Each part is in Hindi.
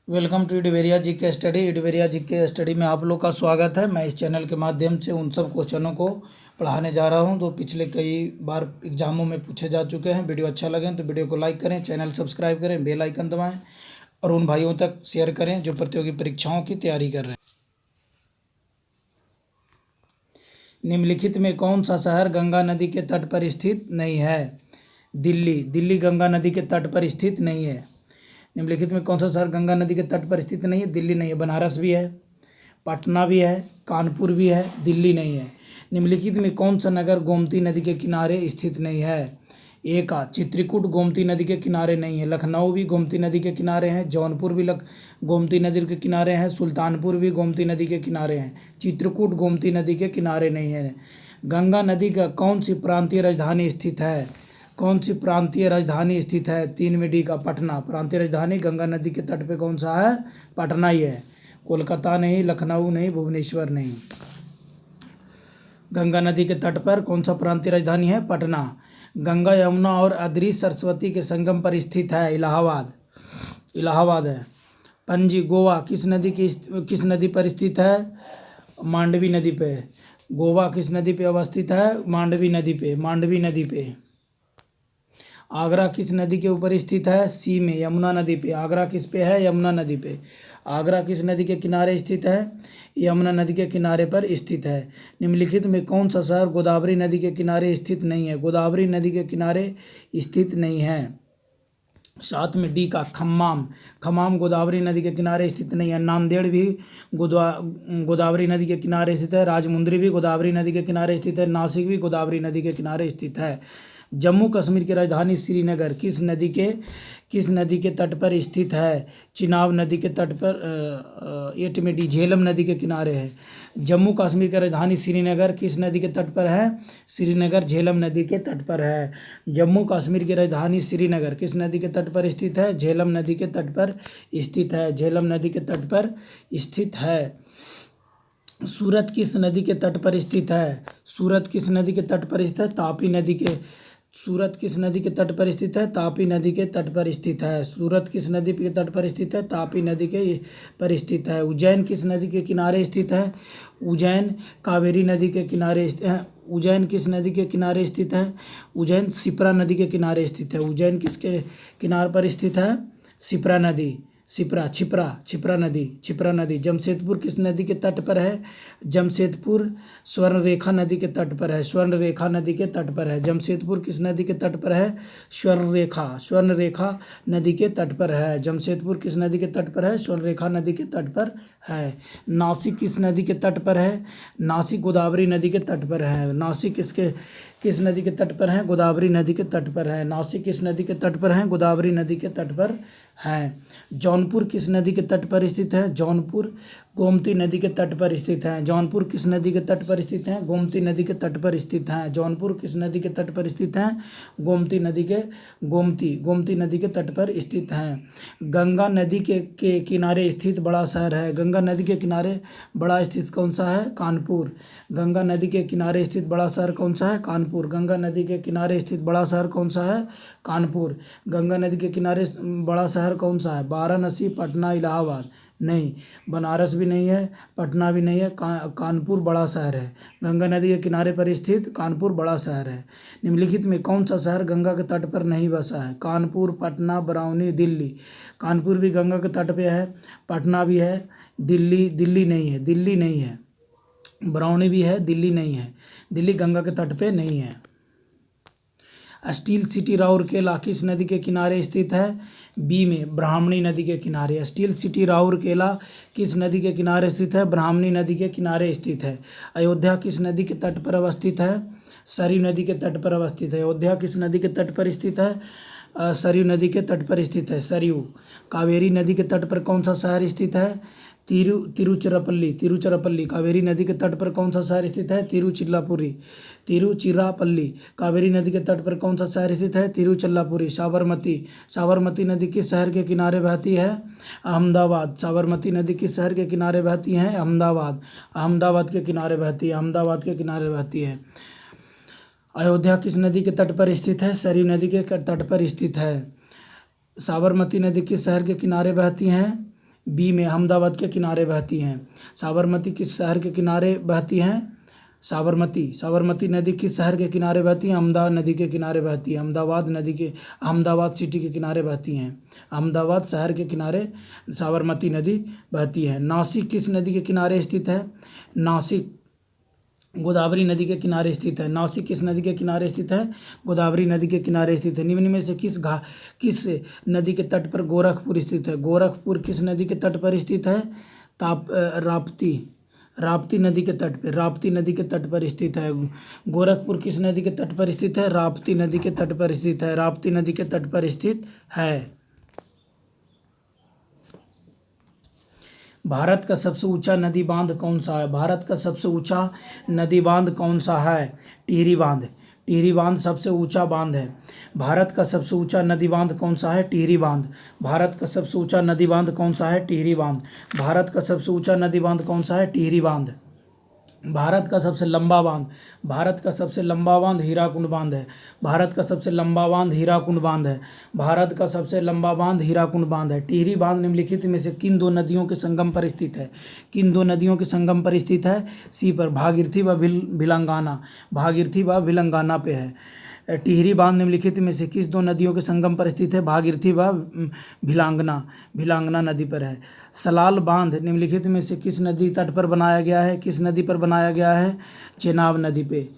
वेलकम टू इडवेरिया जी के स्टडी। इडवेरिया जी के स्टडी में आप लोग का स्वागत है। मैं इस चैनल के माध्यम से उन सब क्वेश्चनों को पढ़ाने जा रहा हूं जो पिछले कई बार एग्जामों में पूछे जा चुके हैं। वीडियो अच्छा लगे तो वीडियो को लाइक करें, चैनल सब्सक्राइब करें, बेल आइकन दबाएं और उन भाइयों तक शेयर करें जो प्रतियोगी परीक्षाओं की तैयारी कर रहे हैं। निम्नलिखित में कौन सा शहर गंगा नदी के तट पर स्थित नहीं है? दिल्ली। दिल्ली गंगा नदी के तट पर स्थित नहीं है। निम्नलिखित में कौन सा शहर गंगा नदी के तट पर स्थित नहीं है? दिल्ली नहीं है। बनारस भी है, पटना भी है, कानपुर भी है, दिल्ली नहीं है। निम्नलिखित में कौन सा नगर गोमती नदी के किनारे स्थित नहीं है? एक का चित्रकूट गोमती नदी के किनारे नहीं है। लखनऊ भी गोमती नदी के किनारे हैं, जौनपुर भी गोमती नदी के किनारे हैं, सुल्तानपुर भी गोमती नदी के किनारे हैं। चित्रकूट गोमती नदी के किनारे नहीं है। गंगा नदी का कौन सी प्रांतीय राजधानी स्थित है? कौन सी प्रांतीय राजधानी स्थित है? 3 में डी का पटना। प्रांतीय राजधानी गंगा नदी के तट पे कौन सा है? पटना ही है। कोलकाता नहीं, लखनऊ नहीं, भुवनेश्वर नहीं। गंगा नदी के तट पर कौन सा प्रांतीय राजधानी है? पटना। गंगा यमुना और अदृश्य सरस्वती के संगम पर स्थित है? इलाहाबाद। इलाहाबाद है। पणजी गोवा किस नदी पर स्थित है? मांडवी नदी पे। गोवा किस नदी पे अवस्थित है? मांडवी नदी पे। मांडवी नदी पे। आगरा किस नदी के ऊपर स्थित है? सी में, यमुना नदी पे। आगरा किस पे है? यमुना नदी पे। आगरा किस नदी के किनारे स्थित है? यमुना नदी के किनारे पर स्थित है। निम्नलिखित में कौन सा शहर गोदावरी नदी के किनारे स्थित नहीं है? गोदावरी नदी के किनारे स्थित नहीं है। 7 में डी का खम्माम। खम्माम गोदावरी नदी के किनारे स्थित नहीं है। नांदेड़ भी गोदावरी नदी के किनारे स्थित है। राजमुंद्री भी गोदावरी नदी के किनारे स्थित है। नासिक भी गोदावरी नदी के किनारे स्थित है। जम्मू कश्मीर की राजधानी श्रीनगर किस नदी के तट पर स्थित है? चिनाब नदी के तट पर। 8 में डी झेलम नदी के किनारे है। जम्मू कश्मीर की राजधानी श्रीनगर किस नदी के तट पर है? श्रीनगर झेलम नदी के तट पर है। जम्मू कश्मीर की राजधानी श्रीनगर किस नदी के तट पर स्थित है? झेलम नदी के तट पर स्थित है। झेलम नदी के तट पर स्थित है। सूरत किस नदी के तट पर स्थित है? सूरत किस नदी के तट पर स्थित है? तापी नदी के। सूरत किस नदी के तट पर स्थित है? तापी नदी के तट पर स्थित है। सूरत किस नदी के तट पर स्थित है? तापी नदी के पर स्थित है। उज्जैन किस नदी के किनारे स्थित है? उज्जैन कावेरी नदी के किनारे है। उज्जैन किस नदी के किनारे स्थित है? उज्जैन शिप्रा नदी के किनारे स्थित है। उज्जैन किसके किनारे पर स्थित है? शिप्रा नदी। छिप्रा नदी। जमशेदपुर किस नदी के तट पर है? जमशेदपुर स्वर्णरेखा नदी के तट पर है। स्वर्णरेखा नदी के तट पर है। जमशेदपुर किस नदी के तट पर है? स्वर्णरेखा नदी के तट पर है। जमशेदपुर किस नदी के तट पर है? स्वर्णरेखा नदी के तट पर है। नासिक किस नदी के तट पर है? नासिक गोदावरी नदी के तट पर है। नासिक किस नदी के तट पर है? गोदावरी नदी के तट पर है। नासिक किस नदी के तट पर है? गोदावरी नदी के तट पर है। जौनपुर किस नदी के तट पर स्थित है? जौनपुर गोमती नदी के तट पर स्थित है। जौनपुर किस नदी के तट पर स्थित है? गोमती नदी के तट पर स्थित है। जौनपुर किस नदी के तट पर स्थित है? गोमती नदी के तट पर स्थित है। गंगा नदी के किनारे स्थित बड़ा शहर है। गंगा नदी के किनारे बड़ा स्थित कौन सा है? कानपुर। गंगा नदी के किनारे स्थित बड़ा शहर कौन सा है? कानपुर। गंगा नदी के किनारे स्थित बड़ा शहर कौन सा है? कानपुर। गंगा नदी के किनारे बड़ा शहर कौन सा है? वाराणसी, पटना, इलाहाबाद नहीं। बनारस भी नहीं है, पटना भी नहीं है। कानपुर बड़ा शहर है। गंगा नदी के किनारे पर स्थित कानपुर बड़ा शहर है। निम्नलिखित में कौन सा शहर गंगा के तट पर नहीं बसा है? कानपुर, पटना, बरौनी, दिल्ली। कानपुर भी गंगा के तट पे है, पटना भी है, दिल्ली नहीं है। बरौनी भी है, दिल्ली नहीं है। दिल्ली गंगा के तट पे नहीं है। स्टील सिटी राउरकेला किस नदी के किनारे स्थित है? बी में, ब्राह्मणी नदी के किनारे। स्टील सिटी राउरकेला किस नदी के किनारे स्थित है? ब्राह्मणी नदी के किनारे स्थित है। अयोध्या किस नदी के तट पर अवस्थित है? सरयू नदी के तट पर अवस्थित है। अयोध्या किस नदी के तट पर स्थित है? सरयू नदी के तट पर स्थित है। सरयू। कावेरी नदी के तट पर कौन सा शहर स्थित है? तिरुचिरापल्ली। कावेरी नदी के तट पर कौन सा शहर स्थित है? तिरुचिरापल्ली। कावेरी नदी के तट पर कौन सा शहर स्थित है? तिरुचिरापल्ली। साबरमती नदी किस शहर के किनारे बहती है? अहमदाबाद। साबरमती नदी किस शहर के किनारे बहती है? अहमदाबाद के किनारे बहती है। अयोध्या किस नदी के तट पर स्थित है? सरयू नदी के तट पर स्थित है। साबरमती नदी किस शहर के किनारे बहती हैं? बी में अहमदाबाद के किनारे बहती हैं। साबरमती किस शहर के किनारे बहती हैं? साबरमती नदी किस शहर के किनारे बहती है? अहमदाबाद नदी के किनारे बहती है। अहमदाबाद सिटी के किनारे बहती हैं। अहमदाबाद शहर के किनारे साबरमती नदी बहती है। नासिक किस नदी के किनारे स्थित है? नासिक गोदावरी नदी के किनारे स्थित है। नासिक किस नदी के किनारे स्थित है? गोदावरी नदी के किनारे स्थित है। निम्न में से किस नदी के तट पर गोरखपुर स्थित है? गोरखपुर किस नदी के तट पर स्थित है? राप्ती नदी के तट पर, राप्ती नदी के तट पर स्थित है। गोरखपुर किस नदी के तट पर स्थित है? राप्ती नदी के तट पर स्थित है। राप्ती नदी के तट पर स्थित है। भारत का सबसे ऊंचा नदी बांध कौन सा है? भारत का सबसे ऊंचा नदी बांध कौन सा है? टिहरी बांध। टिहरी बांध सबसे ऊंचा बांध है। भारत का सबसे ऊंचा नदी बांध कौन सा है? टिहरी बांध। भारत का सबसे ऊंचा नदी बांध कौन सा है? टिहरी बांध। भारत का सबसे ऊंचा नदी बांध कौन सा है? टिहरी बांध। भारत का सबसे लंबा बांध, भारत का सबसे लंबा बांध हीराकुंड बांध है। भारत का सबसे लंबा बांध हीराकुंड बांध है। भारत का सबसे लंबा बांध हीराकुंड बांध है। टिहरी बांध निम्नलिखित में से किन दो नदियों के संगम पर स्थित है? किन दो नदियों के संगम पर स्थित है? सी पर, भागीरथी व भिलंगाना। भागीरथी व भिलंगाना पे है। टिहरी बांध निम्नलिखित में से किस दो नदियों के संगम पर स्थित है? भागीरथी व भिलांगना नदी पर है। सलाल बांध निम्नलिखित में से किस नदी तट पर बनाया गया है? किस नदी पर बनाया गया है? चेनाब नदी पे।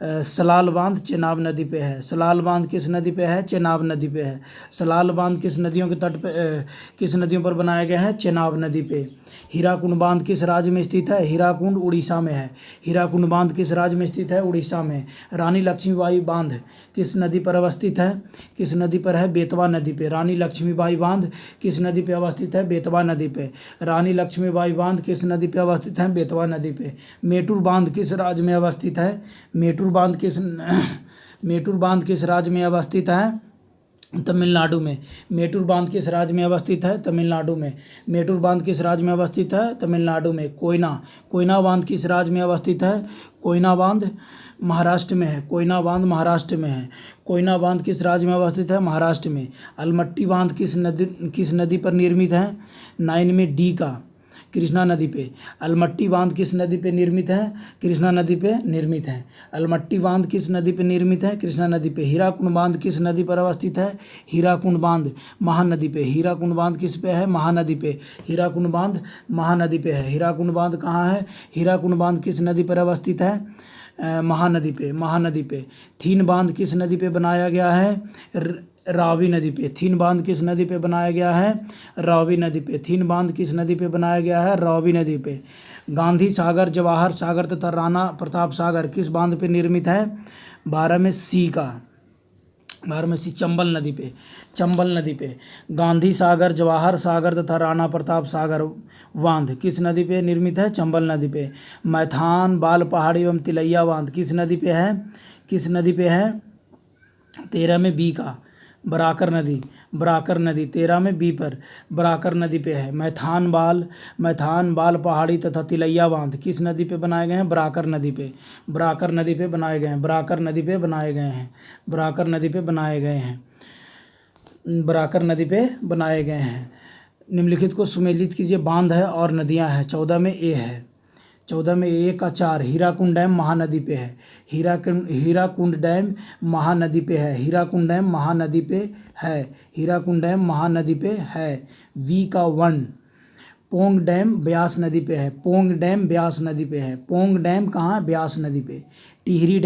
सलाल बांध चेनाब नदी पे है। सलाल बांध किस नदी पे है? चेनाब नदी पे है। सलाल बांध किस नदियों के तट पे किस नदियों पर बनाया गया है? चेनाब नदी पे। हीराकुंड बांध किस राज्य में स्थित है? हीराकुंड उड़ीसा में है। हीराकुंड बांध किस राज्य में स्थित है? उड़ीसा में। रानी लक्ष्मीबाई बांध किस नदी पर अवस्थित है? किस नदी पर है? बेतवा नदी पे। रानी लक्ष्मीबाई बांध किस नदी पे अवस्थित है? बेतवा नदी पे। रानी लक्ष्मीबाई बांध किस नदी पे अवस्थित है? बेतवा नदी पे। मेटूर बांध किस राज्य में अवस्थित है? मेटूर बांध किस राज्य में अवस्थित है? तमिलनाडु में। मेटूर बांध किस राज्य में अवस्थित है? तमिलनाडु में। मेटूर बांध किस राज्य में अवस्थित है? तमिलनाडु में। कोयना बांध किस राज्य में अवस्थित है? कोयना बांध महाराष्ट्र में है। कोयना बांध महाराष्ट्र में है। कोयना बांध किस राज्य में अवस्थित है? महाराष्ट्र में। अलमट्टी बांध किस नदी पर निर्मित है? 9 में डी का, कृष्णा नदी पे। अलमट्टी बांध किस नदी पे निर्मित है? कृष्णा नदी पे निर्मित है। अलमट्टी बांध किस नदी पे निर्मित है? कृष्णा नदी पे। हीराकुंड बांध किस नदी पर अवस्थित है? हीराकुंड बांध महानदी पे। हीराकुंड बांध किस पे है? महानदी पे। हीराकुंड बांध महानदी पे है। हीराकुंड बांध कहाँ है? हीराकुंड बांध किस नदी पर अवस्थित है? महानदी पे। महानदी पे। थीन बांध किस नदी पे बनाया गया है? रावी नदी पे। थीन बांध किस नदी पे बनाया गया है? रावी नदी पे। थीन बांध किस नदी पे बनाया गया है? रावी नदी पे। गांधी सागर, जवाहर सागर तथा राणा प्रताप सागर किस बांध पे निर्मित है? 12 में सी का, 12 में सी चंबल नदी पे। चंबल नदी पे। गांधी सागर, जवाहर सागर तथा राणा प्रताप सागर बांध किस नदी पे निर्मित है? चंबल नदी पे। मैथान, बाल पहाड़ी एवं तिलैया बांध किस नदी पे है? किस नदी पे है? 13 में बी का, बराकर नदी। बराकर नदी 13 में बी पर बराकर नदी पे है। मैथान, बाल पहाड़ी तथा तिलैया बांध किस नदी पे बनाए गए हैं? बराकर नदी पे। बराकर नदी पे बनाए गए हैं। बराकर नदी पे बनाए गए हैं। बराकर नदी पे बनाए गए हैं। बराकर नदी पे बनाए गए हैं। निम्नलिखित को सुमेलित कीजिए। बांध है और नदियां हैं। 14 में ए है। 14 में ए का 4, हीराकुंड डैम महानदी पे है। हीराकुंड डैम महानदी पे है। हीराकुंड डैम महानदी पे है। हीराकुंड डैम महानदी पे है। वी का 1, पोंग डैम ब्यास नदी पे है। पोंग डैम ब्यास नदी पे है। पोंग डैम कहाँ? ब्यास नदी पे। टिहरी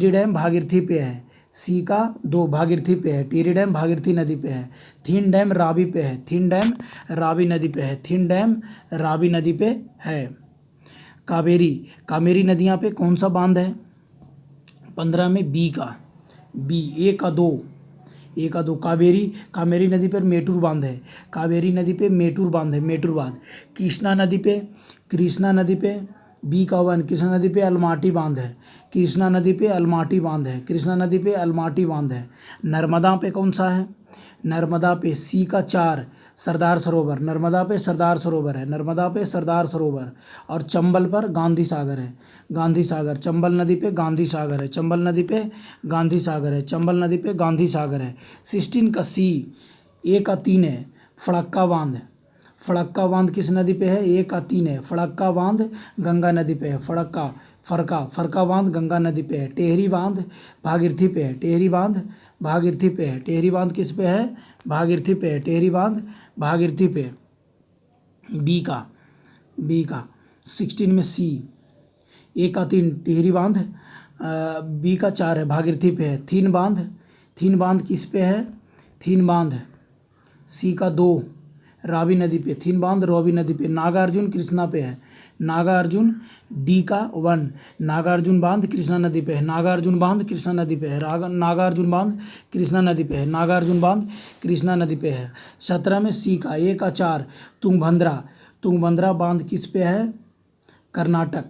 डैम भागीरथी पे है। सी का 2, भागीरथी पे है। टिहरी डैम भागीरथी नदी पे है। थीन डैम रावी पे है। थीन डैम रावी नदी पे है। थीन डैम रावी नदी पे है। कावेरी नदियाँ पे कौन सा बांध है? 15 में बी का, ए का 2। कावेरी नदी पर मेटूर बांध है। कावेरी नदी पे मेटूर बांध है। मेटूर बांध। कृष्णा नदी पे बी का 1, कृष्णा नदी पे अलमाटी बांध है। कृष्णा नदी पे अलमाटी बांध है। कृष्णा नदी पे अलमाटी बांध है। नर्मदा पे कौन सा है? नर्मदा पे सी का 4, सरदार सरोवर। नर्मदा पे सरदार सरोवर है। नर्मदा पे सरदार सरोवर। और चंबल पर गांधी सागर है। गांधी सागर। चंबल नदी पे गांधी सागर है। चंबल नदी पे गांधी सागर है। चंबल नदी पे गांधी सागर है। 16 का सी, ए का 3 है, फड़क्का बांध। फड़क्का बांध किस नदी पे है? 1 का 3 है। फड़क्का बांध गंगा नदी पे है। फरका बांध गंगा नदी पे है। टेहरी बांध भागीरथी पे है। टेहरी बांध भागीरथी पे है। टेहरी बांध किस पे है? भागीरथी पे है। टेहरी बांध भागीरथी पे। बी का 16 में सी। 1 का 3 टिहरी बांध, बी का 4 है भागीरथी पे है। थीन बांध किस पे है? थीन बांध सी का 2 रावी नदी पे। थीन बांध रावी नदी पे। नागार्जुन कृष्णा पे है। नागार्जुन डी का 1 नागार्जुन बांध कृष्णा नदी पे है। नागार्जुन बांध कृष्णा नदी पे है। नागार्जुन बांध कृष्णा नदी पे है। नागार्जुन बांध कृष्णा नदी पे है। 17 में सी का 1 का 4 तुंगभद्रा बांध किस पे है? कर्नाटक।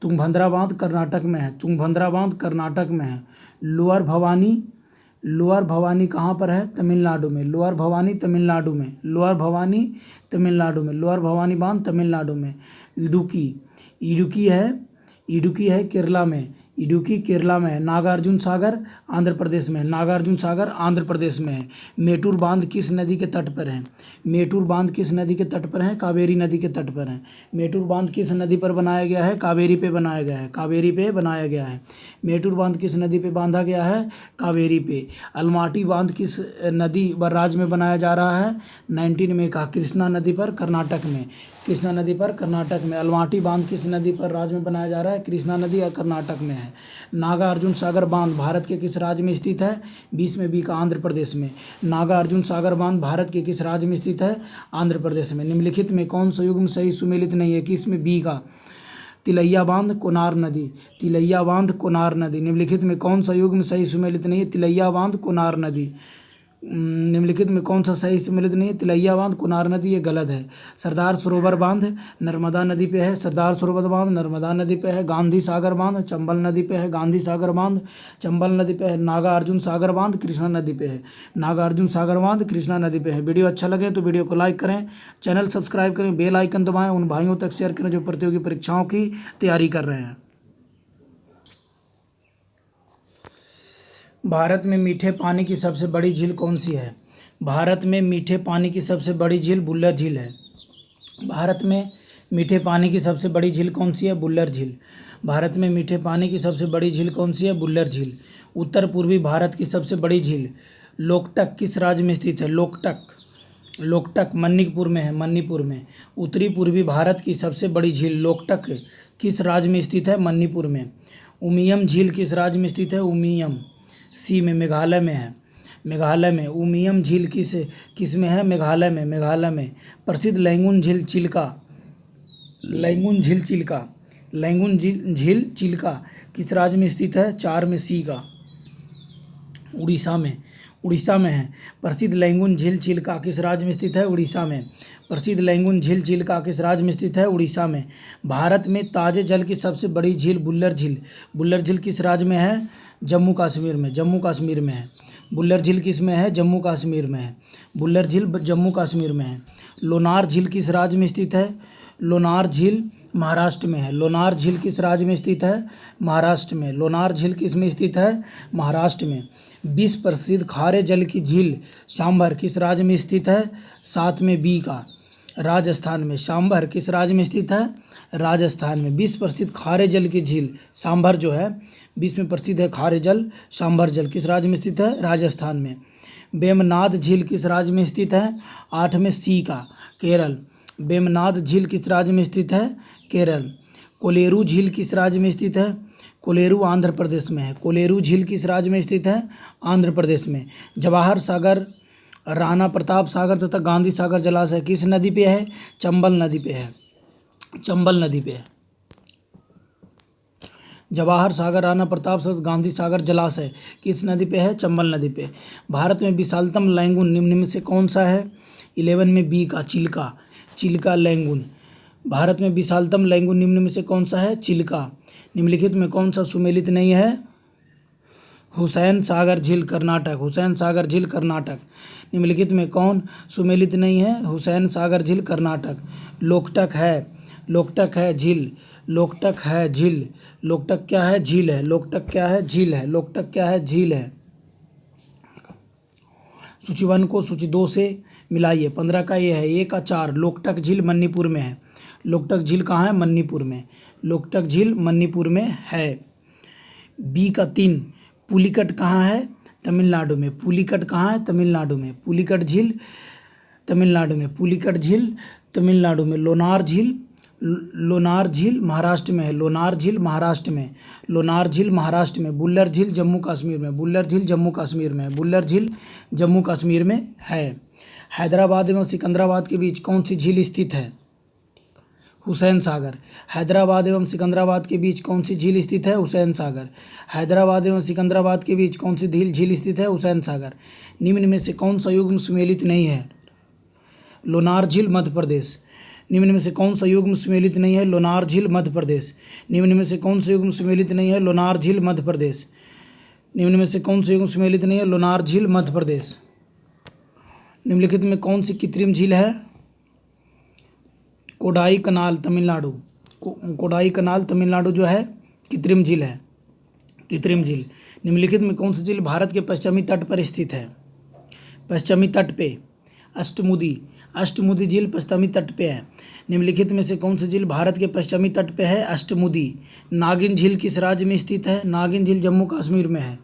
तुंगभद्रा बांध कर्नाटक में है। तुंगभद्रा बांध कर्नाटक में है। लोअर भवानी कहाँ पर है? तमिलनाडु में। लोअर भवानी तमिलनाडु में। लोअर भवानी बांध तमिलनाडु में। इडुक्की है केरला में। इडुक्की केरला में है। नागार्जुन सागर आंध्र प्रदेश में है। नागार्जुन सागर आंध्र प्रदेश में है। मेटूर बांध किस नदी के तट पर है? मेटूर बांध किस नदी के तट पर है? कावेरी नदी के तट पर है। मेटूर बांध किस नदी पर बनाया गया है? कावेरी पे बनाया गया है। कावेरी पे बनाया गया है। मेटूर बांध किस नदी पे बांधा गया है? कावेरी पे। अलमाटी बांध किस नदी व राज्य में बनाया जा रहा है? 19 में का कृष्णा नदी पर कर्नाटक में। कृष्णा नदी पर कर्नाटक में। अलमाटी बांध किस नदी पर राज्य में बनाया जा रहा है? कृष्णा नदी या कर्नाटक में है। नागार्जुन सागर बांध भारत के किस राज्य में स्थित है? 20 में बी का आंध्र प्रदेश में। नागार्जुन सागर बांध भारत के किस राज्य में स्थित है? आंध्र प्रदेश में। निम्नलिखित में कौन सा युग्म सही सुमेलित नहीं है? किसमें? बी का तिलैया बांध कोनार नदी। तिलैया बांध कोनार नदी। निम्नलिखित में कौन सा युग्म सही सुमेलित नहीं है? तिलैया बांध कोनार नदी। निम्नलिखित में कौन सा सही सम्मिलित नहीं है? तिलैया बांध कोनार नदी, ये गलत है। सरदार सरोवर बांध नर्मदा नदी पे है। सरदार सरोवर बांध नर्मदा नदी पे है। गांधी सागर बांध चंबल नदी पे है। गांधी सागर बांध चंबल नदी पे है। नागार्जुन सागर बांध कृष्णा नदी पे है। नागार्जुन सागर बांध कृष्णा नदी पे है। वीडियो अच्छा लगे तो वीडियो को लाइक करें, चैनल सब्सक्राइब करें, बेल आइकन दबाएं, उन भाइयों तक शेयर करें जो प्रतियोगी परीक्षाओं की तैयारी कर रहे हैं। भारत में मीठे पानी की सबसे बड़ी झील कौन सी है? भारत में मीठे पानी की सबसे बड़ी झील बुल्लर झील है। भारत में मीठे पानी की सबसे बड़ी झील कौन सी है? बुल्लर झील। भारत में मीठे पानी की सबसे बड़ी झील कौन सी है? बुल्लर झील। उत्तर पूर्वी भारत की सबसे बड़ी झील लोकटक किस राज्य में स्थित है? लोकटक मणिपुर में है। मणिपुर में। उत्तरी पूर्वी भारत की सबसे बड़ी झील लोकटक किस राज्य में स्थित है? मणिपुर में। उमियम झील किस राज्य में स्थित है? उमियम सी में मेघालय में है। मेघालय में। उमियम झील किस में है? मेघालय में। मेघालय में। प्रसिद्ध लैंगून झील चिल्का किस राज्य में स्थित है? 4 में सी का उड़ीसा में है। प्रसिद्ध लैंगून झील चिल्का किस राज्य में स्थित है? उड़ीसा में। प्रसिद्ध लैंगून झील चिल्का किस राज्य में स्थित है? उड़ीसा में। भारत में ताजे जल की सबसे बड़ी झील बुल्लर झील किस राज्य में है? जम्मू कश्मीर में है। बुल्लर झील किस में है? जम्मू कश्मीर में है। बुल्लर झील जम्मू कश्मीर में है। लोनार झील किस राज्य में स्थित है? लोनार झील महाराष्ट्र में है। लोनार झील किस राज्य में स्थित है? महाराष्ट्र में। लोनार झील किस में स्थित है? महाराष्ट्र में। विश्व प्रसिद्ध खारे जल की झील सांभर किस राज्य में स्थित है? 7 में बी का राजस्थान में। सांभर किस राज्य में स्थित है? राजस्थान में। विश्व प्रसिद्ध खारे जल की झील सांभर जो है विश्व में प्रसिद्ध है खारे जल सांभर जल किस राज्य में स्थित है? राजस्थान में। वेमनाथ झील किस राज्य में स्थित है? 8 में सी का केरल। वेमनाथ झील किस राज्य में स्थित है? केरल। कोलेरू झील किस राज्य में स्थित है? कोलेरू आंध्र प्रदेश में है। कोलेरू झील किस राज्य में स्थित है? आंध्र प्रदेश में। जवाहर सागर, राणा प्रताप सागर तथा गांधी सागर जलाशय किस नदी पे है? चंबल नदी पे है। चंबल नदी पे है। जवाहर सागर, राणा प्रताप सागर, गांधी सागर जलाशय किस नदी पे है? चंबल नदी पे। भारत में विशालतम लैंगून निम्न में से कौन सा है? 11 में बी का चिल्का लैंगून। भारत में विशालतम लैंगून निम्न में से कौन सा है? चिल्का। निम्नलिखित में कौन सा सुमेलित नहीं है? हुसैन सागर झील कर्नाटक। निम्नलिखित में कौन सुमेलित नहीं है? हुसैन सागर झील कर्नाटक। लोकटक है झील। लोकटक क्या है? झील है। लोकटक क्या है? झील है। सूची 1 को सूची 2 से मिलाइए। 15 का ये है, 1 का 4। लोकटक झील मणिपुर में है। लोकटक झील कहाँ है? मणिपुर में। लोकटक झील मणिपुर में है। बी का 3। पुलिकट कहाँ है? तमिलनाडु में। पुलिकट कहाँ है? तमिलनाडु में। पुलिकट झील तमिलनाडु में। पुलिकट झील तमिलनाडु में। लोनार झील महाराष्ट्र में है। लोनार झील महाराष्ट्र में। लोनार झील महाराष्ट्र में। बुल्लर झील जम्मू कश्मीर में। बुल्लर झील जम्मू कश्मीर में। बुल्लर झील जम्मू कश्मीर में है। हैदराबाद एवं सिकंदराबाद के बीच कौन सी झील स्थित है? हुसैन सागर। हैदराबाद एवं सिकंदराबाद के बीच कौन सी झील स्थित है? हुसैन सागर। हैदराबाद एवं सिकंदराबाद के बीच कौन सी झील स्थित है? हुसैन सागर। निम्न में से कौन सा युग्म सुमेलित नहीं है? लोनार झील मध्य प्रदेश। निम्न में से कौन सा युग्म सुमेलित नहीं है? लोनार झील मध्य प्रदेश। निम्न में से कौन सा युग्म सुमेलित नहीं है? लोनार झील मध्य प्रदेश। निम्न में से कौन सा युग्म सुमेलित नहीं है? लोनार झील मध्य प्रदेश। निम्नलिखित में कौन सी कृत्रिम झील है? कोडाई कनाल तमिलनाडु। कोडाई कनाल तमिलनाडु जो है कृत्रिम झील है। कृत्रिम झील। निम्नलिखित में कौन सी झील भारत के पश्चिमी तट पर स्थित है? पश्चिमी तट पे अष्टमुदी। अष्टमुदी झील पश्चिमी तट पे है। निम्नलिखित में से कौन सी झील भारत के पश्चिमी तट पे है? अष्टमुदी। नागिन झील किस राज्य में स्थित है? नागिन झील जम्मू कश्मीर में है।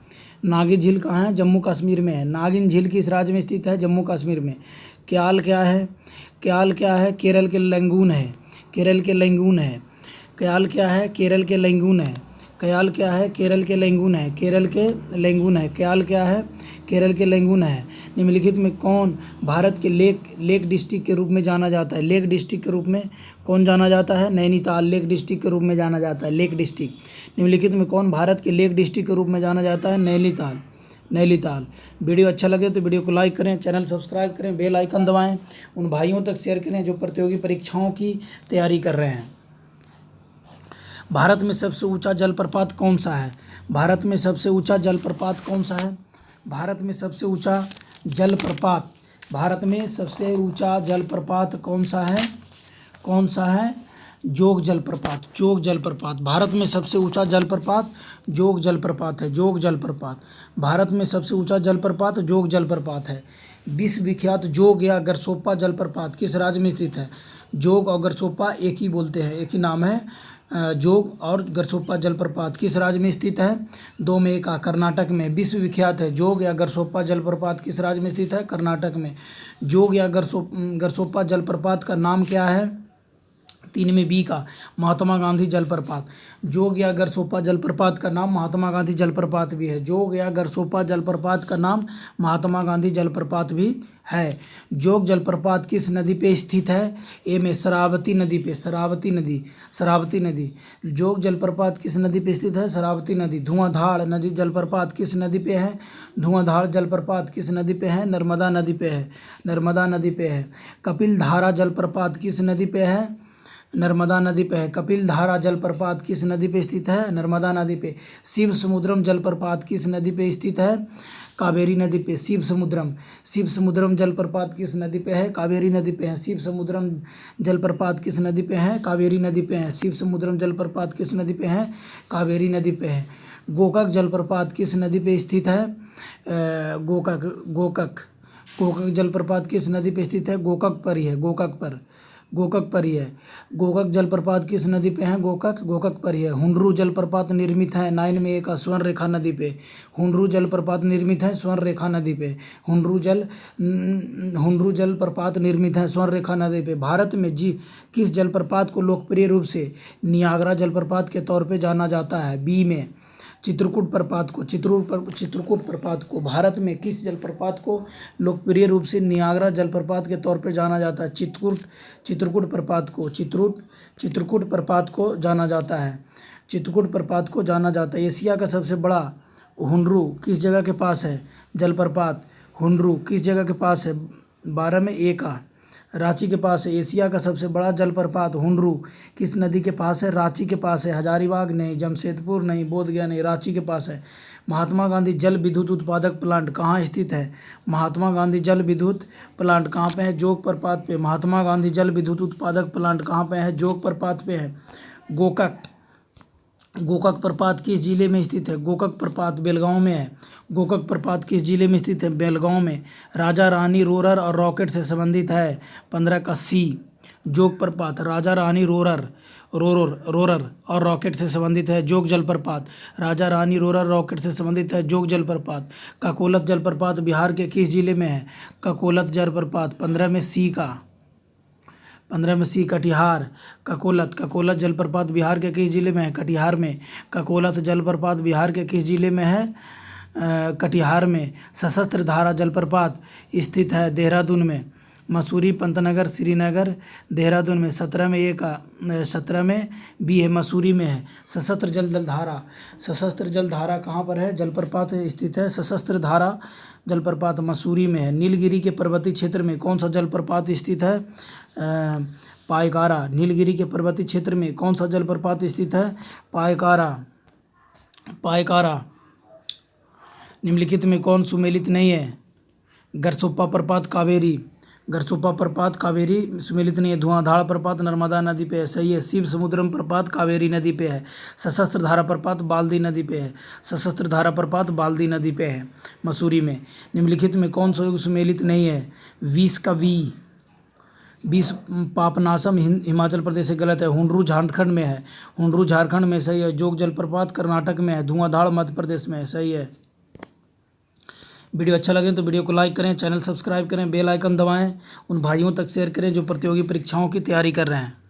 नागिन झील कहाँ है? जम्मू कश्मीर में है। नागिन झील किस राज्य में स्थित है? जम्मू कश्मीर में। क्याल क्या है? क्याल क्या है? केरल के लैंगून है। केरल के लैंगून है। क्याल क्या है? केरल के लैंगून है। क्याल क्या है? केरल के लैंगून है। केरल के लैंगून है। क्याल क्या है? केरल के लैंगून है। निम्नलिखित में कौन भारत के लेक डिस्ट्रिक्ट के रूप में जाना जाता है? लेक डिस्ट्रिक्ट के रूप में कौन जाना जाता है? नैनीताल लेक डिस्ट्रिक्ट के रूप में जाना जाता है। Lake district. निम्नलिखित में कौन भारत के लेक डिस्ट्रिक्ट के रूप में जाना जाता है? नैनीताल। नैनीताल। वीडियो अच्छा लगे तो वीडियो को लाइक करें, चैनल सब्सक्राइब करें, बेल आइकन दबाएं, उन भाइयों तक शेयर करें जो प्रतियोगी परीक्षाओं की तैयारी कर रहे हैं। भारत में सबसे ऊंचा जलप्रपात कौन सा है? भारत में सबसे ऊंचा जलप्रपात कौन सा है? भारत में सबसे ऊंचा जलप्रपात भारत में सबसे ऊंचा जलप्रपात कौन सा है? कौन सा है? जोग जलप्रपात। जोग जलप्रपात। भारत में सबसे ऊंचा जलप्रपात जोग जलप्रपात है। जोग जलप्रपात। भारत में सबसे ऊंचा जलप्रपात जोग जलप्रपात है। विश्व विख्यात जोग या गरसोप्पा जलप्रपात किस राज्य में स्थित है? जोग और गरसोप्पा एक ही बोलते हैं, एक ही नाम है। जोग और गरसोप्पा जलप्रपात किस राज्य में स्थित है? 2 में 1 कर्नाटक में। विश्व विख्यात है जोग या गरसोप्पा जलप्रपात किस राज्य में स्थित है? कर्नाटक में। जोग या गरसोप्पा जलप्रपात का नाम क्या है? 3 में बी का महात्मा गांधी जलप्रपात। जोग या गरसोप्पा जलप्रपात का नाम महात्मा गांधी जलप्रपात भी है। जोग या गरसोप्पा जलप्रपात का नाम महात्मा गांधी जलप्रपात भी है। जोग जलप्रपात किस नदी पे स्थित है? ए में शरावती नदी पे। शरावती नदी। शरावती नदी। जोग जलप्रपात किस नदी पे स्थित है? शरावती नदी। धुआंधार नदी जलप्रपात किस नदी पे है? धुआंधार जलप्रपात किस नदी पे है? नर्मदा नदी पे है। नर्मदा नदी पे है। कपिल धारा जलप्रपात किस नदी पे है? नर्मदा नदी पे है। कपिल धारा जलप्रपात किस नदी पे स्थित है? नर्मदा नदी पे। शिव समुद्रम जलप्रपात किस नदी पे स्थित है? कावेरी नदी पे। शिव समुद्रम जलप्रपात किस नदी पे है? कावेरी नदी पे है। शिव समुद्रम जलप्रपात किस नदी पे है? कावेरी नदी पे है। शिव समुद्रम जलप्रपात किस नदी पे है? कावेरी नदी पे है। गोकाक जलप्रपात किस नदी पे स्थित है? गोकाक जलप्रपात किस नदी पे स्थित है? गोकाक पर ही है। गोकाक पर ही है। गोकाक जलप्रपात किस नदी पे है? गोकाक पर ही है। हुंडरू जलप्रपात निर्मित है 9 में 1 स्वर्ण रेखा नदी पे। हुंडरू जलप्रपात निर्मित है स्वर्ण रेखा नदी पे। हुंडरू जलप्रपात निर्मित है स्वर्ण रेखा नदी पे। भारत में किस जलप्रपात को लोकप्रिय रूप से नियाग्रा जलप्रपात के तौर पे जाना जाता है? बी में चित्रकूट प्रपात को। भारत में किस जलप्रपात को लोकप्रिय रूप से नियाग्रा जलप्रपात के तौर पर जाना जाता है? चित्रकूट प्रपात को जाना जाता है। चित्रकूट प्रपात को जाना जाता है। एशिया का सबसे बड़ा हुंडरू किस जगह के पास है? जलप्रपात हुंडरू किस जगह के पास है? 12 में 1 रांची के पास है। एशिया का सबसे बड़ा जलप्रपात हुंडरू किस नदी के पास है? रांची के पास है। हजारीबाग नहीं, जमशेदपुर नहीं, बोधगया नहीं, रांची के पास है। महात्मा गांधी जल विद्युत उत्पादक प्लांट कहाँ स्थित है? महात्मा गांधी जल विद्युत प्लांट कहाँ पे है? जोग प्रपात पे। महात्मा गांधी जल विद्युत उत्पादक प्लांट कहाँ पे है? जोग प्रपात पे है। गोकाक प्रपात किस जिले में स्थित है? गोकाक प्रपात बेलगांव में है। गोकाक प्रपात किस जिले में स्थित है? बेलगांव में। राजा रानी रोरर और रॉकेट से संबंधित है? 15 का सी। जोग प्रपात राजा रानी रोरर और रॉकेट से संबंधित है? जोग जलप्रपात राजा रानी रोरर रॉकेट से संबंधित है? जोग जलप्रपात। ककोलत जलप्रपात बिहार के किस जिले में है? ककोलत जलप्रपात 15 में सी का। 15 में सी कटिहार। ककोलत जलप्रपात बिहार के किस जिले में है? कटिहार में। ककोलत जलप्रपात बिहार के किस जिले में है? कटिहार में। सशस्त्र धारा जलप्रपात स्थित है देहरादून में। मसूरी पंतनगर श्रीनगर देहरादून में। 17 में ए का 17 में बी है, मसूरी में है। सशस्त्र जलधारा कहाँ पर है? जलप्रपात स्थित है सशस्त्र धारा जलप्रपात मसूरी में है। नीलगिरी के पर्वतीय क्षेत्र में कौन सा जलप्रपात स्थित है? पायकारा। नीलगिरी के पर्वतीय क्षेत्र में कौन सा जलप्रपात स्थित है? पायकारा। निम्नलिखित में कौन सुमेलित नहीं है? गरसोप्पा प्रपात कावेरी सुमेलित नहीं है। धुआंधार प्रपात नर्मदा नदी पे है, सही है। शिव समुद्रम प्रपात कावेरी नदी पे है। सशस्त्र धारा प्रपात बाल्दी नदी पे है मसूरी में। निम्नलिखित में कौन सा सुमेलित नहीं है? 20 का वी। 20 पापनासम हिमाचल प्रदेश से गलत है। हुंडरू झारखंड में सही है। जोग जलप्रपात कर्नाटक में है। धुआंधार मध्य प्रदेश में है, सही है। वीडियो अच्छा लगे तो वीडियो को लाइक करें, चैनल सब्सक्राइब करें, बेल आइकन दबाएं, उन भाइयों तक शेयर करें जो प्रतियोगी परीक्षाओं की तैयारी कर रहे हैं।